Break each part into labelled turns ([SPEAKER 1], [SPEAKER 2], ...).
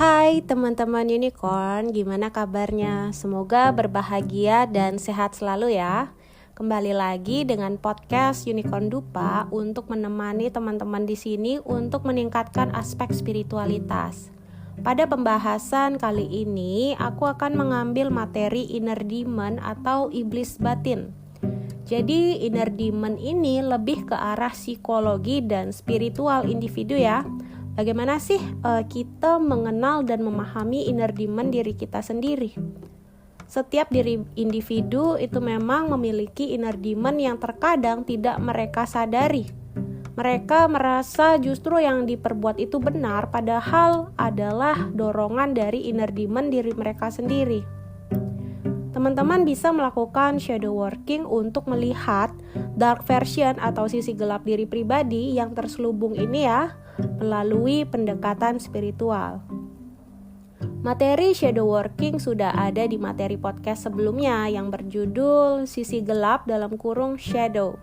[SPEAKER 1] Hai teman-teman unicorn, gimana kabarnya? Semoga berbahagia dan sehat selalu ya. Kembali lagi dengan podcast Unicorn Dupa untuk menemani teman-teman di sini untuk meningkatkan aspek spiritualitas. Pada pembahasan kali ini, aku akan mengambil materi inner demon atau iblis batin. Jadi inner demon ini lebih ke arah psikologi dan spiritual individu ya. Bagaimana sih kita mengenal dan memahami inner demon diri kita sendiri? Setiap diri individu itu memang memiliki inner demon yang terkadang tidak mereka sadari. Mereka merasa justru yang diperbuat itu benar, padahal adalah dorongan dari inner demon diri mereka sendiri. Teman-teman bisa melakukan shadow working untuk melihat dark version atau sisi gelap diri pribadi yang terselubung ini ya, melalui pendekatan spiritual. Materi shadow working sudah ada di materi podcast sebelumnya yang berjudul Sisi Gelap (Shadow).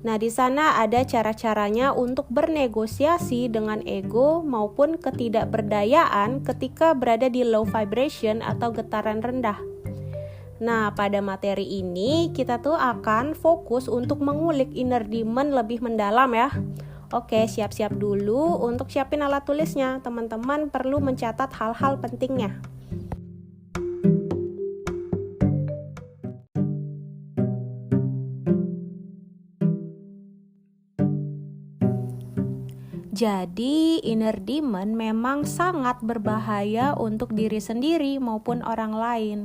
[SPEAKER 1] Nah, di sana ada cara-caranya untuk bernegosiasi dengan ego maupun ketidakberdayaan ketika berada di low vibration atau getaran rendah. Nah, pada materi ini kita tuh akan fokus untuk mengulik inner demon lebih mendalam ya. Oke, siap-siap dulu untuk siapin alat tulisnya. Teman-teman perlu mencatat hal-hal pentingnya. Jadi, inner demon memang sangat berbahaya untuk diri sendiri maupun orang lain.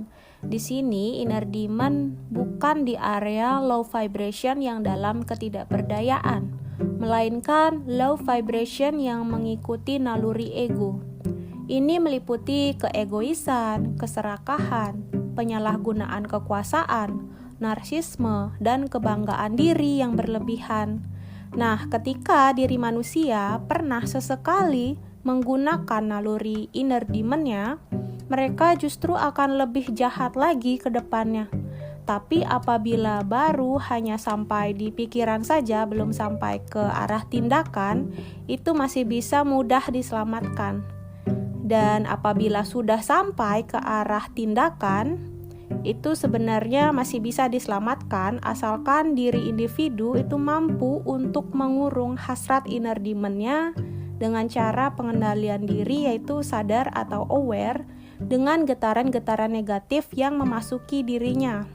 [SPEAKER 1] Di sini, inner demon bukan di area low vibration yang dalam ketidakberdayaan, melainkan low vibration yang mengikuti naluri ego. Ini meliputi keegoisan, keserakahan, penyalahgunaan kekuasaan, narsisme, dan kebanggaan diri yang berlebihan. Nah, ketika diri manusia pernah sesekali menggunakan naluri inner demon-nya, mereka justru akan lebih jahat lagi ke depannya. Tapi apabila baru hanya sampai di pikiran saja, belum sampai ke arah tindakan, itu masih bisa mudah diselamatkan. Dan apabila sudah sampai ke arah tindakan, itu sebenarnya masih bisa diselamatkan asalkan diri individu itu mampu untuk mengurung hasrat inner demon-nya dengan cara pengendalian diri, yaitu sadar atau aware dengan getaran-getaran negatif yang memasuki dirinya.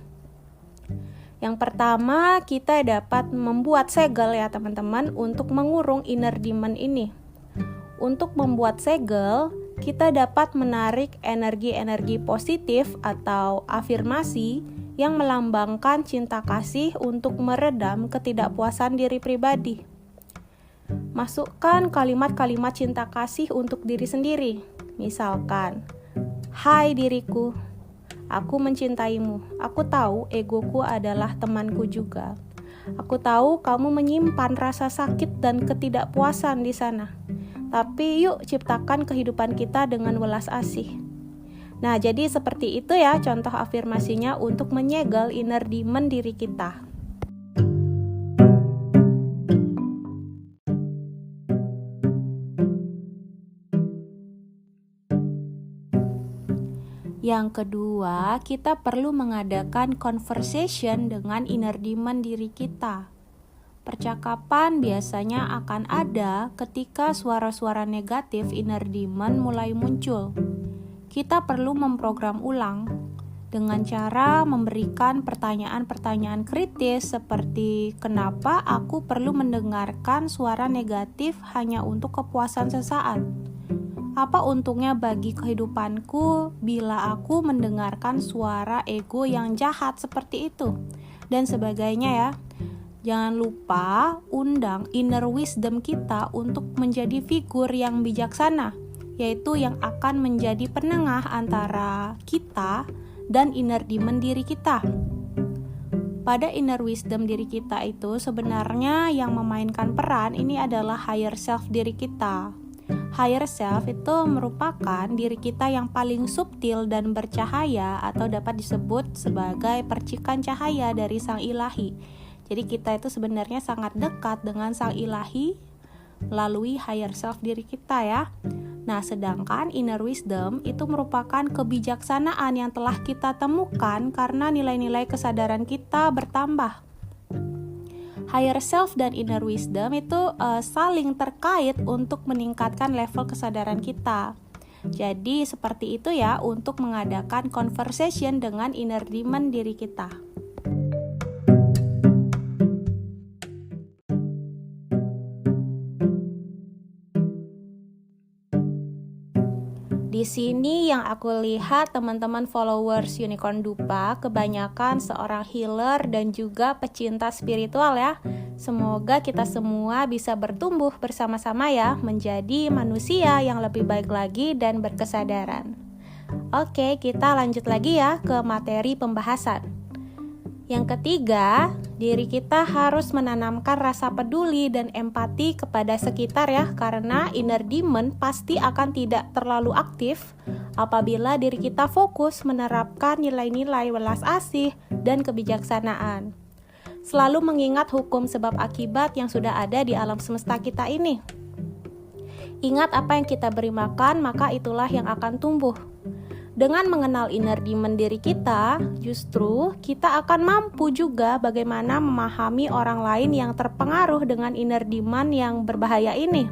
[SPEAKER 1] Yang pertama, kita dapat membuat segel ya teman-teman untuk mengurung inner demon ini. Untuk membuat segel, kita dapat menarik energi-energi positif atau afirmasi yang melambangkan cinta kasih untuk meredam ketidakpuasan diri pribadi. Masukkan kalimat-kalimat cinta kasih untuk diri sendiri. Misalkan, "Hai diriku, aku mencintaimu. Aku tahu egoku adalah temanku juga. Aku tahu kamu menyimpan rasa sakit dan ketidakpuasan di sana. Tapi yuk ciptakan kehidupan kita dengan welas asih." Nah, jadi seperti itu ya contoh afirmasinya untuk menyegel inner demon diri kita. Yang kedua, kita perlu mengadakan conversation dengan inner demon diri kita. Percakapan biasanya akan ada ketika suara-suara negatif inner demon mulai muncul. Kita perlu memprogram ulang dengan cara memberikan pertanyaan-pertanyaan kritis seperti, kenapa aku perlu mendengarkan suara negatif hanya untuk kepuasan sesaat? Apa untungnya bagi kehidupanku bila aku mendengarkan suara ego yang jahat seperti itu? Dan sebagainya ya. Jangan lupa undang inner wisdom kita untuk menjadi figur yang bijaksana, yaitu yang akan menjadi penengah antara kita dan inner demon diri kita. Pada inner wisdom diri kita itu sebenarnya yang memainkan peran ini adalah higher self diri kita. Higher self itu merupakan diri kita yang paling subtil dan bercahaya atau dapat disebut sebagai percikan cahaya dari Sang Ilahi. Jadi kita itu sebenarnya sangat dekat dengan Sang Ilahi melalui higher self diri kita ya. Nah, sedangkan inner wisdom itu merupakan kebijaksanaan yang telah kita temukan karena nilai-nilai kesadaran kita bertambah. Higher self dan inner wisdom itu saling terkait untuk meningkatkan level kesadaran kita. Jadi seperti itu ya untuk mengadakan conversation dengan inner demon diri kita. Di sini yang aku lihat teman-teman followers Unicorn Dupa kebanyakan seorang healer dan juga pecinta spiritual ya. Semoga kita semua bisa bertumbuh bersama-sama ya, menjadi manusia yang lebih baik lagi dan berkesadaran. Oke, kita lanjut lagi ya ke materi pembahasan. Yang ketiga, diri kita harus menanamkan rasa peduli dan empati kepada sekitar ya, karena inner demon pasti akan tidak terlalu aktif apabila diri kita fokus menerapkan nilai-nilai welas asih dan kebijaksanaan. Selalu mengingat hukum sebab akibat yang sudah ada di alam semesta kita ini. Ingat apa yang kita beri makan, maka itulah yang akan tumbuh. Dengan mengenal inner demon diri kita, justru kita akan mampu juga bagaimana memahami orang lain yang terpengaruh dengan inner demon yang berbahaya ini.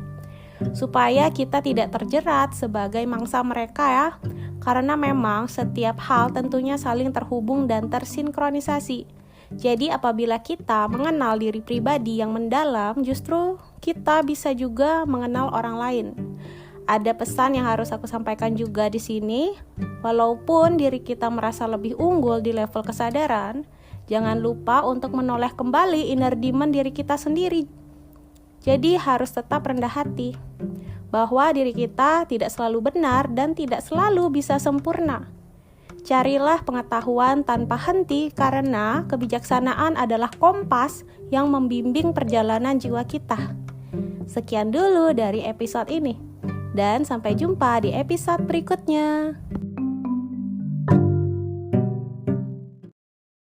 [SPEAKER 1] Supaya kita tidak terjerat sebagai mangsa mereka ya. Karena memang setiap hal tentunya saling terhubung dan tersinkronisasi. Jadi apabila kita mengenal diri pribadi yang mendalam, justru kita bisa juga mengenal orang lain. Ada pesan yang harus aku sampaikan juga di sini. Walaupun diri kita merasa lebih unggul di level kesadaran, jangan lupa untuk menoleh kembali inner demon diri kita sendiri. Jadi harus tetap rendah hati bahwa diri kita tidak selalu benar dan tidak selalu bisa sempurna. Carilah pengetahuan tanpa henti karena kebijaksanaan adalah kompas yang membimbing perjalanan jiwa kita. Sekian dulu dari episode ini. Dan sampai jumpa di episode berikutnya.